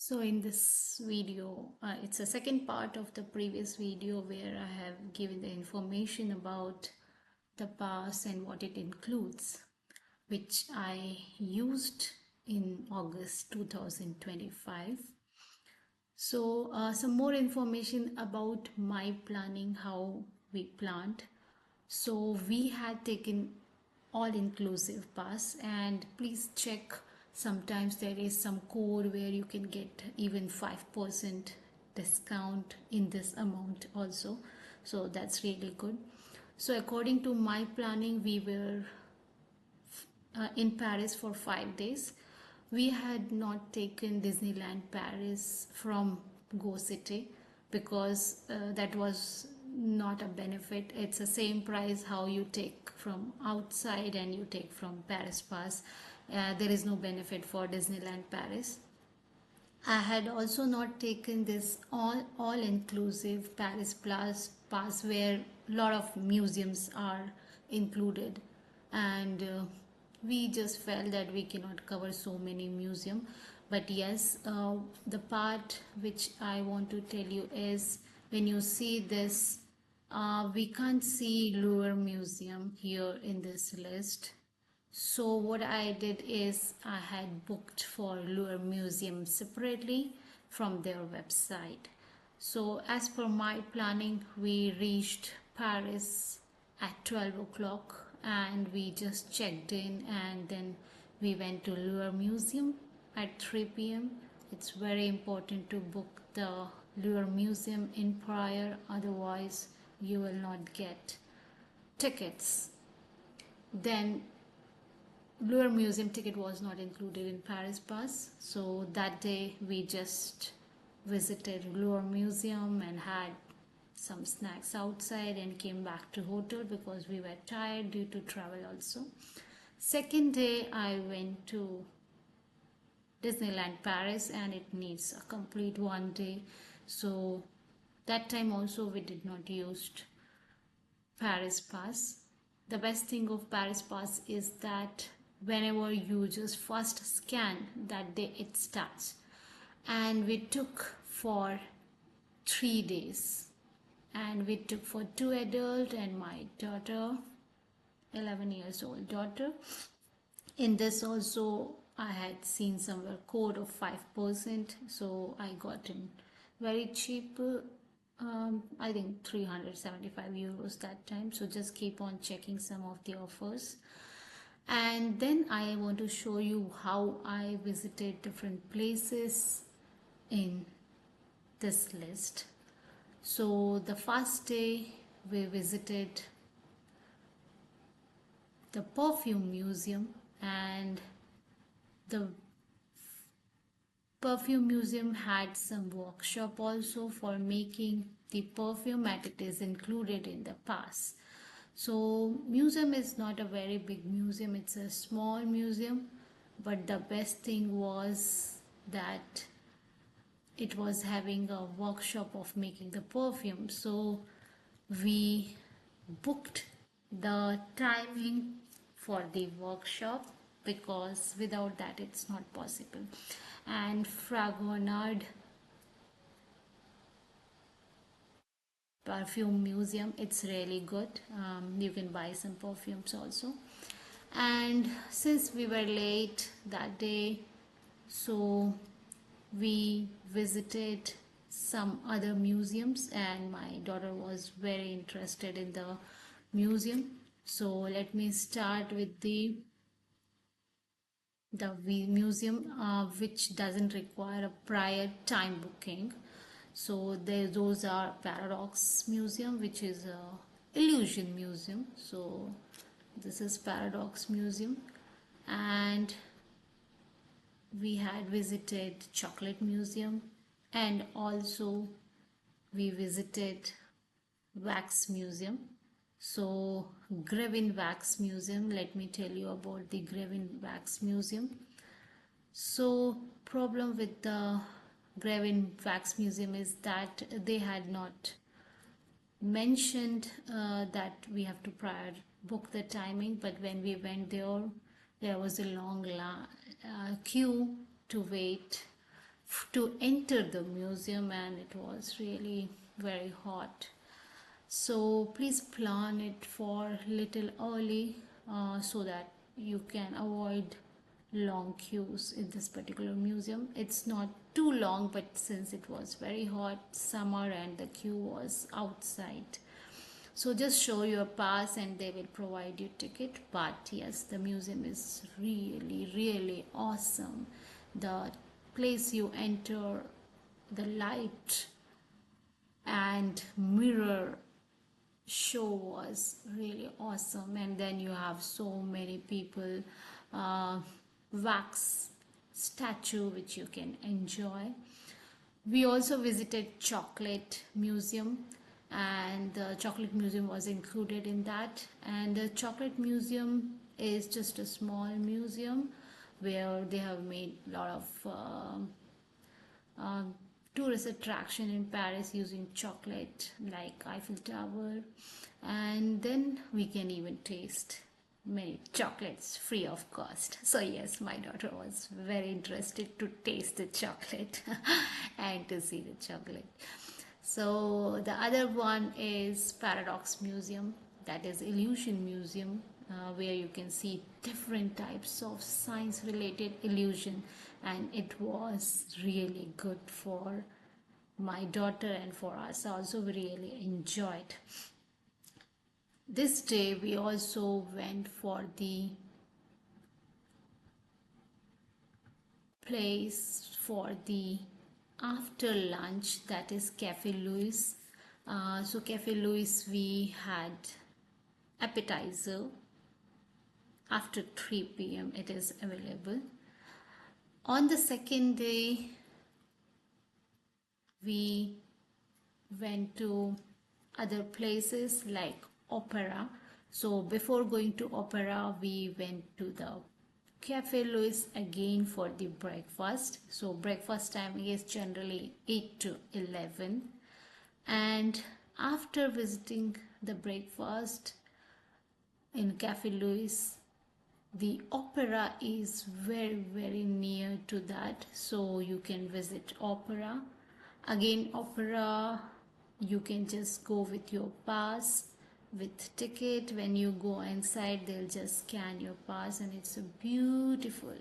So in this video, it's a second part of the previous video where I have given the information about the pass and what it includes, which I used in August 2025. So some more information about my planning, how we planned. So we had taken all inclusive pass, and please check, sometimes there is some code where you can get even 5% discount in this amount also, so that's really good. So according to my planning, we were in Paris for 5 days. We had not taken Disneyland Paris from Go City because that was not a benefit. It's the same price how you take from outside and you take from Paris Pass. There is no benefit for Disneyland Paris. I had also not taken this all inclusive Paris Plus pass where a lot of museums are included, and we just felt that we cannot cover so many museum. But yes, the part which I want to tell you is, when you see this, we can't see Louvre Museum here in this list. So what I did is I had booked for Louvre Museum separately from their website. So as per my planning, we reached Paris at 12 o'clock and we just checked in, and then we went to Louvre Museum at 3 p.m. It's very important to book the Louvre Museum in prior, otherwise you will not get tickets. Then Louvre Museum ticket was not included in Paris Pass, so that day we just visited Louvre Museum and had some snacks outside and came back to hotel because we were tired due to travel also. Second day I went to Disneyland Paris, and it needs a complete one day, so that time also we did not use Paris Pass. The best thing of Paris Pass is that whenever you just first scan, that day it starts. And we took for 3 days, and we took for 2 adults and my daughter, 11 years old daughter. In this also I had seen somewhere code of 5%, so I got in very cheap, I think 375 euros that time. So just keep on checking some of the offers. And then I want to show you how I visited different places in this list. So the first day we visited the perfume museum, and the perfume museum had some workshop also for making the perfume, and it is included in the pass. So museum is not a very big museum, it's a small museum, but the best thing was that it was having a workshop of making the perfume. So we booked the timing for the workshop because without that it's not possible. And Fragonard perfume museum, it's really good. You can buy some perfumes also. And since we were late that day, so we visited some other museums, and my daughter was very interested in the museum. So let me start with the museum which doesn't require a prior time booking. So those are Paradox Museum, which is a illusion museum. So this is Paradox Museum. And we had visited Chocolate Museum, and also we visited Wax Museum. So Grevin Wax Museum, let me tell you about the Grevin Wax Museum. So problem with the Grevin Wax Museum is that they had not mentioned that we have to prior book the timing, but when we went there was a long queue to wait to enter the museum, and it was really very hot. So please plan it for little early so that you can avoid long queues in this particular museum. It's not too long, but since it was very hot summer and the queue was outside, so just show your pass and they will provide you ticket. But yes, the museum is really awesome. The place you enter, the light and mirror show was really awesome. And then you have so many people, wax statue which you can enjoy. We also visited chocolate museum, and the chocolate museum was included in that. And the chocolate museum is just a small museum where they have made a lot of tourist attraction in Paris using chocolate, like Eiffel Tower. And then we can even taste many chocolates free of cost. So yes, my daughter was very interested to taste the chocolate and to see the chocolate. So the other one is Paradox Museum, that is Illusion Museum, where you can see different types of science related illusion, and it was really good for my daughter and for us also. We really enjoyed. This day we also went for the place for the after lunch, that is Cafe Louis. So Cafe Louis, we had appetizer after 3 p.m. it is available. On the second day we went to other places like opera. So before going to opera, we went to the Cafe Louis again for the breakfast. So breakfast time is generally 8 to 11. And after visiting the breakfast in Cafe Louis, the opera is very near to that, so you can visit opera. Again, opera, you can just go with your pass, with ticket. When you go inside, they'll just scan your pass, and it's a beautiful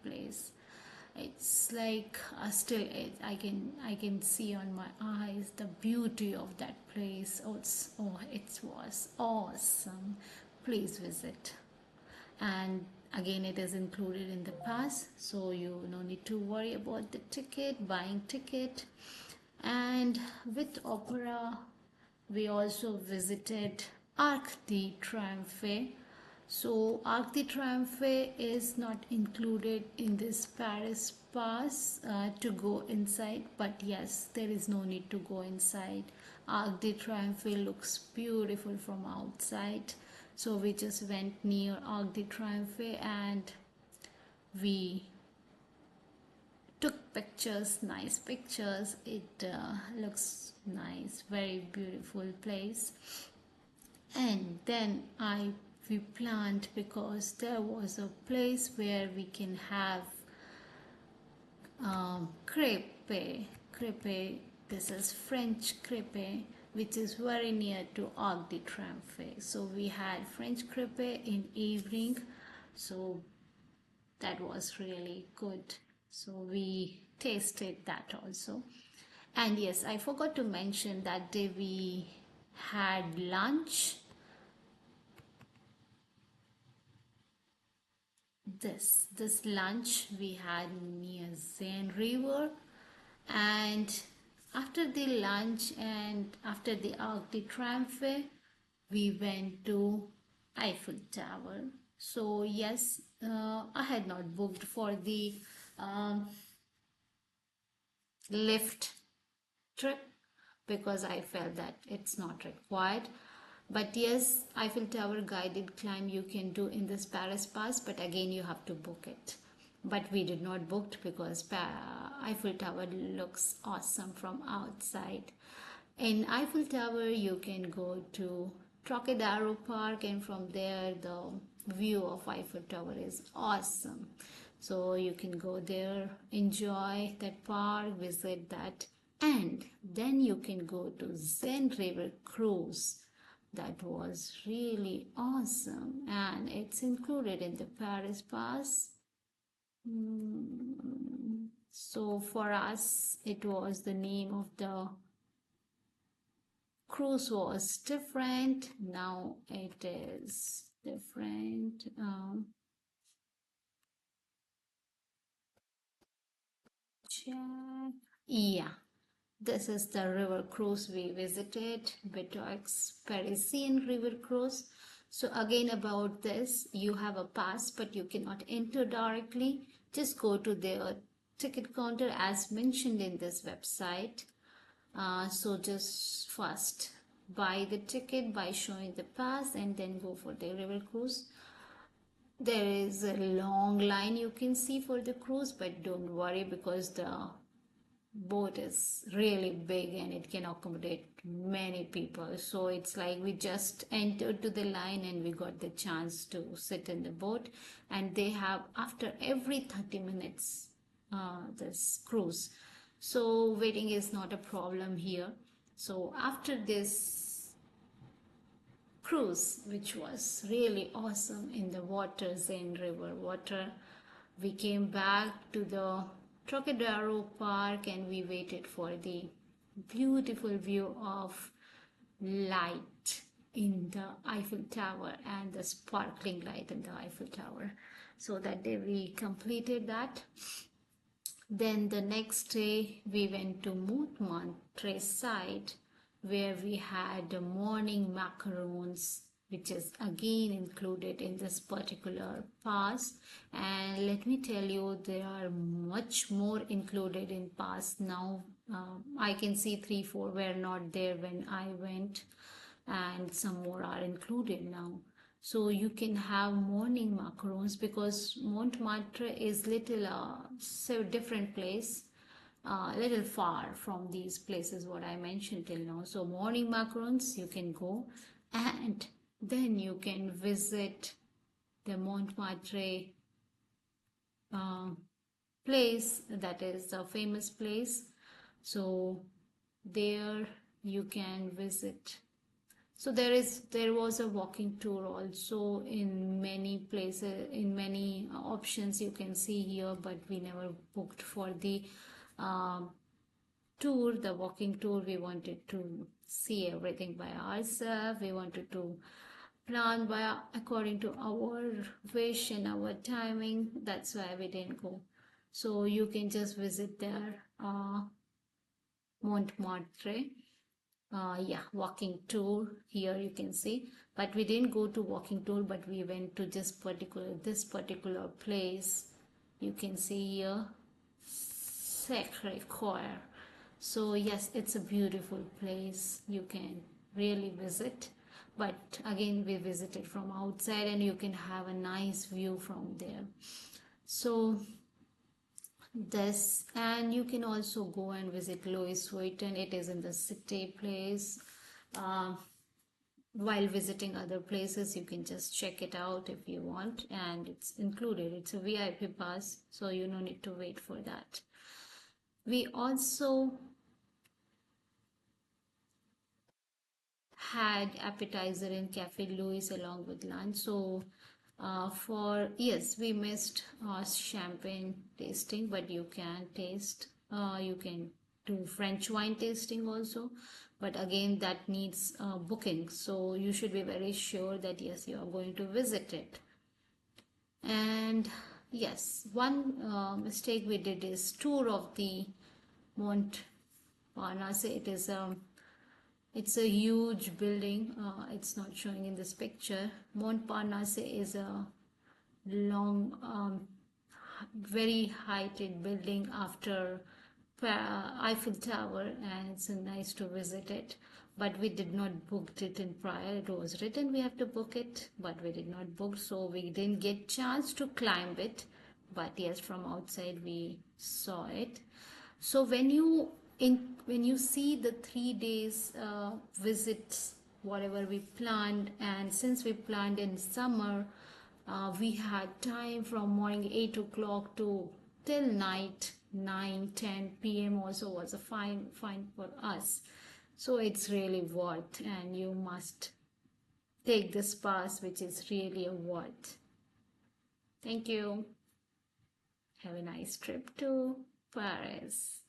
place. It's like still I can see on my eyes the beauty of that place. It was awesome. Please visit. And again, it is included in the pass, so you no need to worry about the buying ticket. And with opera, we also visited Arc de Triomphe. So Arc de Triomphe is not included in this Paris pass to go inside, but yes, there is no need to go inside. Arc de Triomphe looks beautiful from outside. So we just went near Arc de Triomphe and we took pictures, nice pictures. It looks nice, very beautiful place. And then we planned, because there was a place where we can have crepe. This is French crepe, which is very near to Arc de Triomphe. So we had French crepe in evening, so that was really good. So we tasted that also. And yes, I forgot to mention that day we had lunch. This lunch we had near Seine River, and after the lunch and after the Arc de Triomphe, we went to Eiffel Tower. So yes, I had not booked for the lift trip because I felt that it's not required. But yes, Eiffel Tower guided climb you can do in this Paris pass, but again you have to book it. But we did not book it because Eiffel Tower looks awesome from outside. In Eiffel Tower you can go to Trocadero Park, and from there the view of Eiffel Tower is awesome. So you can go there, enjoy that park, visit that, and then you can go to Zen River Cruise. That was really awesome, and it's included in the Paris Pass. So for us, it was the name of the cruise was different. Now it is different. Check. Yeah, this is the river cruise we visited, Betoix Parisian River Cruise. So again about this, you have a pass, but you cannot enter directly. Just go to the ticket counter as mentioned in this website. So just first buy the ticket by showing the pass and then go for the river cruise. There is a long line you can see for the cruise, but don't worry because the boat is really big and it can accommodate many people. So it's like we just entered to the line and we got the chance to sit in the boat, and they have after every 30 minutes this cruise. So waiting is not a problem here. So after this cruise, which was really awesome in the water, Zen River water, we came back to the Trocadero Park and we waited for the beautiful view of light in the Eiffel Tower and the sparkling light in the Eiffel Tower. So that day we completed that. Then the next day we went to Montmartre side where we had the morning macarons, which is again included in this particular pass. And let me tell you, there are much more included in pass now. I can see 3 4 were not there when I went, and some more are included now. So you can have morning macarons because Montmartre is little so different place, little far from these places what I mentioned till now. So morning macarons you can go, and then you can visit the Montmartre uh, place, that is a famous place. So there you can visit. So there was a walking tour also in many places, in many options you can see here, but we never booked for the um, tour, the walking tour. We wanted to see everything by ourselves. We wanted to plan by according to our wish and our timing. That's why we didn't go. So you can just visit there, Montmartre. Yeah, walking tour here you can see, but we didn't go to walking tour, but we went to this particular place you can see here, Sacre Coeur. So yes, it's a beautiful place, you can really visit, but again we visited from outside and you can have a nice view from there. So this, and you can also go and visit Louis Vuitton. It is in the city place. uh, while visiting other places you can just check it out if you want, and it's included, it's a VIP pass, so you no need to wait for that. We also had appetizer in Cafe Louis along with lunch. So for yes, we missed champagne tasting, but you can taste. You can do French wine tasting also, but again that needs booking. So you should be very sure that yes, you are going to visit it. And yes, one mistake we did is tour of the Montparnasse. It's a huge building. It's not showing in this picture. Montparnasse is a long, very heighted building after Eiffel Tower, and it's nice to visit it. But we did not book it in prior. It was written we have to book it, but we did not book, so we didn't get chance to climb it. But yes, from outside we saw it. So when you see the 3 days visits, whatever we planned, and since we planned in summer, We had time from morning 8 o'clock to till night 9-10 p.m. also was a fine for us. So it's really worth, and you must take this pass, which is really a worth. Thank you. Have a nice trip to Paris.